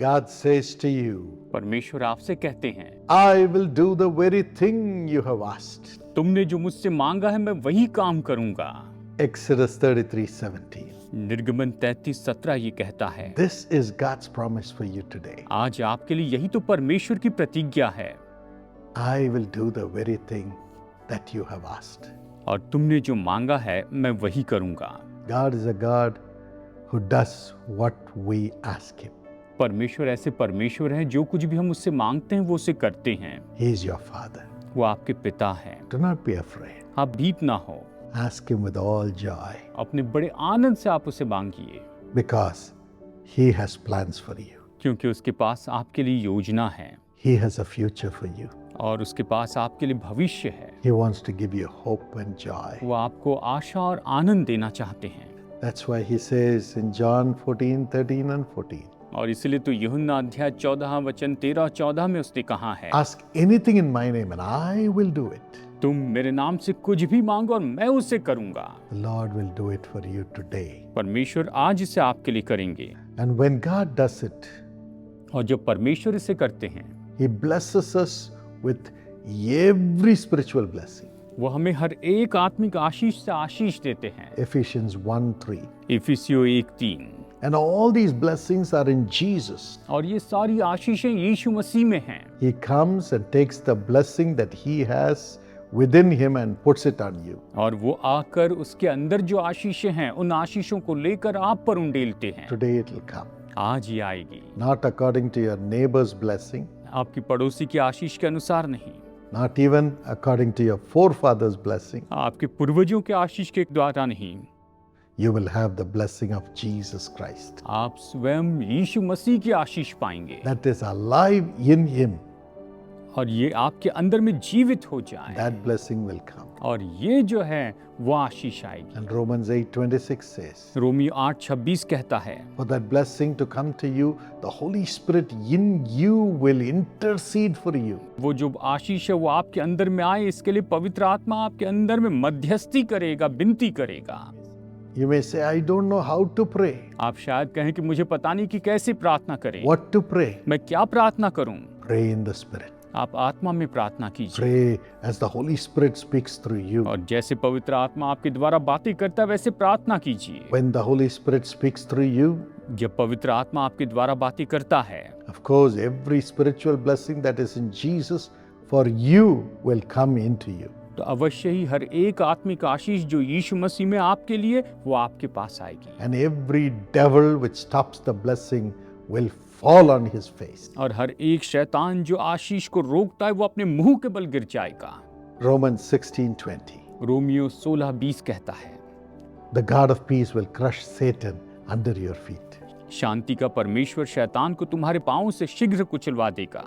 God says to you, परमेश्वर आपसे कहते हैं, I will do the very thing you have asked. तुमने जो मुझसे मांगा है मैं वही काम करूंगा। Exodus 33:17. निर्गमन 33:17 ये कहता है। This is God's promise for you today. आज आपके लिए यही तो परमेश्वर की प्रतिज्ञा है। I will do the very thing that you have asked. और तुमने जो मांगा है मैं वही करूंगा। God is a God who does what we ask him. परमेश्वर ऐसे परमेश्वर हैं जो कुछ भी हम उससे मांगते हैं वो उसे करते हैं। He is your Father. वो आपके पिता हैं। Do not be afraid. आप भीत ना हो। Ask him with all joy अपने बड़े आनंद से आप उसे मांगिए, because he has plans for you. क्योंकि उसके पास आपके लिए योजना है He has a future for you. और उसके पास आपके लिए भविष्य है। He wants to give you hope and joy. वो आपको आशा और आनंद देना चाहते हैं। That's why he says in John 14:13 and 14, और इसलिए तो यूहन्ना अध्याय 14 वचन 13 और 14 में उसने कहा है, ask anything in my name and I will do it. तुम मेरे नाम से कुछ भी मांगो और मैं उसे करूंगा। The Lord will do it for you today. परमेश्वर आज इसे आपके लिए करेंगे। And when God does it, और जब परमेश्वर इसे करते हैं, he blesses us with every spiritual blessing. वो हमें हर एक आत्मिक आशीष से आशीष देते हैं। Ephesians 1:3. इफिसियों 1:3। And all these blessings are in Jesus. और ये सारी आशीषें यीशु मसीह में हैं। He comes and takes the blessing that he has within him and puts it on you. और वो आकर उसके अंदर जो आशीषें हैं उन आशीषों को लेकर आप पर उंडेलते हैं। Today it will come. आज ही आएगी। Not according to your neighbor's blessing, आपकी पड़ोसी की आशीष के अनुसार नहीं, not even according to your forefathers' blessing. आपके पूर्वजों के आशीष के द्वारा नहीं। You will have the blessing of Jesus Christ. आप स्वयं यीशु मसीह की आशीष पाएंगे That is alive in him. और ये आपके अंदर में जीवित हो जाए। That blessing will come. और ये जो है वो आशीष आएगी। And Romans 8:26 says, रोमी 8:26 कहता है, for that blessing to come to you, the Holy Spirit in you will intercede for you. वो जो आशीष है वो आपके अंदर में आए, इसके लिए पवित्र आत्मा आपके अंदर में मध्यस्थी करेगा, विनती करेगा। You may say, I don't know how to pray. आप शायद कहें कि मुझे पता नहीं कि कैसे प्रार्थना करें। What to pray? मैं क्या प्रार्थना करूं? Pray in the Spirit. आप आत्मा में प्रार्थना कीजिए। Pray as the Holy Spirit speaks through you. और जैसे पवित्र आत्मा आपके द्वारा बातें करता है वैसे प्रार्थना कीजिए। When the Holy Spirit speaks through you, जब पवित्र आत्मा आपके द्वारा बातें करता है, of course, every spiritual blessing that is in Jesus for you will come into you. तो अवश्य ही हर एक आत्मिक आशीष जो यीशु मसीह में आपके लिए वो आपके पास आएगी। And every devil which stops the blessing will fall on his face. और हर एक शैतान जो आशीष को रोकता है वो अपने मुंह के बल गिर जाएगा। Romans 16:20. रोमियो 16:20 कहता है, The God of peace will crush Satan under your feet. शांति का परमेश्वर शैतान को तुम्हारे पांवों से शीघ्र कुचलवा देगा।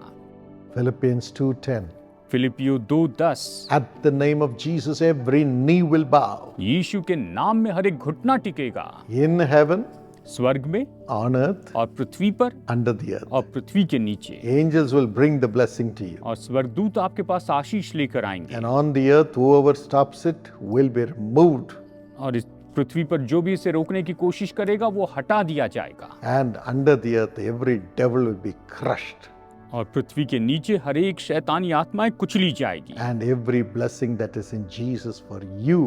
Philippians 2:10. फिलिपियो 2:10। At the name of Jesus every knee will bow. यीशु के नाम में हर एक घुटना टिकेगा, In heaven, स्वर्ग में on earth, और पृथ्वी पर under the earth. और पृथ्वी के नीचे। Angels will bring the blessing to you. और स्वर्गदूत आपके पास आशीष लेकर आएंगे। And on the earth, whoever stops it will be removed. और इस पृथ्वी पर जो भी इसे रोकने की कोशिश करेगा वो हटा दिया जाएगा। And under the earth, every devil will be crushed. और पृथ्वी के नीचे हर एक शैतानी आत्माएं कुचली जाएगी। And every blessing that is in Jesus for you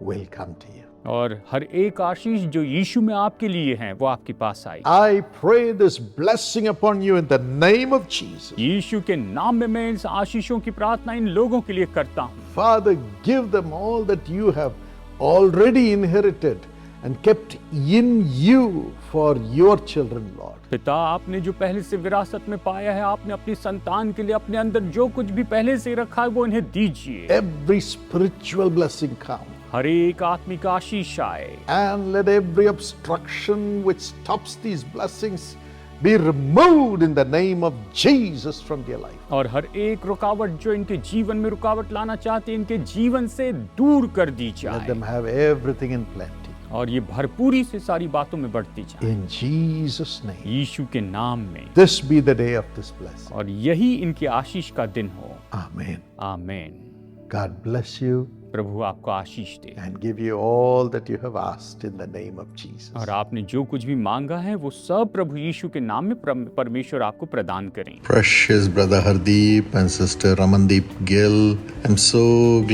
will come to you. और हर एक आशीष जो यीशु में आपके लिए है वो आपके पास आएगी। I pray this blessing upon you in the name of Jesus. यीशु के नाम में मैं इस आशीषों की प्रार्थना इन लोगों के लिए करता हूँ। Father, give them all that you have already inherited and kept in you for your children, Lord. पिता, आपने जो पहले से विरासत में पाया है, आपने अपनी संतान के लिए अपने अंदर जो कुछ भी पहले से रखा है वो इन्हें दीजिए। Every spiritual blessing come. हर एक आत्मिक आशीष आए। And let every obstruction which stops these blessings be removed in the name of Jesus from their life. और हर एक रुकावट जो इनके जीवन में रुकावट लाना चाहते हैं, इनके जीवन से दूर कर दी Let जाए। them have everything in plenty. और ये भरपूरी से सारी बातों में बढ़ती जाए। In Jesus' name. यीशु के नाम में। This be the day of this blessing. और यही इनकी आशीष का दिन हो। Amen. आमीन। God bless you. प्रभु आपको आशीष दे and give you all that you have asked in the name of Jesus. और आपने जो कुछ भी मांगा है वो सब प्रभु यीशु के नाम में परमेश्वर आपको प्रदान करें। Precious brother Hardeep and sister Ramandeep Gill, I'm so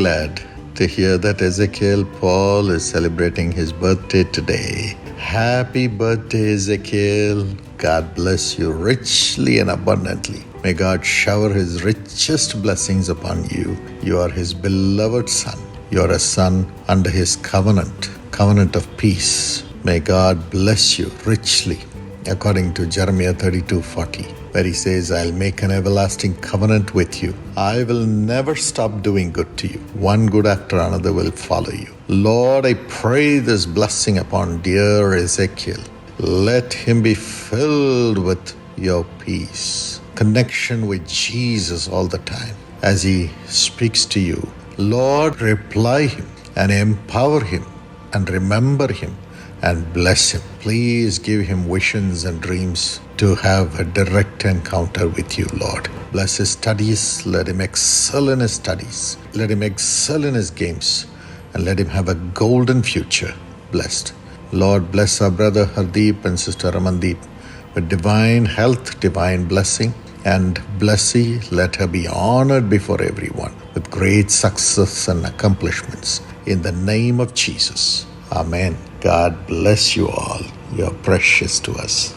glad to hear that Ezekiel Paul is celebrating his birthday today. Happy birthday, Ezekiel. God bless you richly and abundantly. May God shower his richest blessings upon you. You are his beloved son. You are a son under his covenant of peace. May God bless you richly, according to Jeremiah 32:40, where he says, I'll make an everlasting covenant with you. I will never stop doing good to you. One good after another will follow you. Lord, I pray this blessing upon dear Ezekiel. Let him be filled with your peace, connection with Jesus all the time as he speaks to you. Lord, reply him and empower him and remember him and bless him. Please give him visions and dreams to have a direct encounter with you, Lord. Bless his studies. Let him excel in his studies. Let him excel in his games. And let him have a golden future. Blessed. Lord, bless our brother Hardeep and sister Ramandeep with divine health, divine blessing. And Blessy, let her be honored before everyone with great success and accomplishments. In the name of Jesus. Amen. God bless you all. You are precious to us.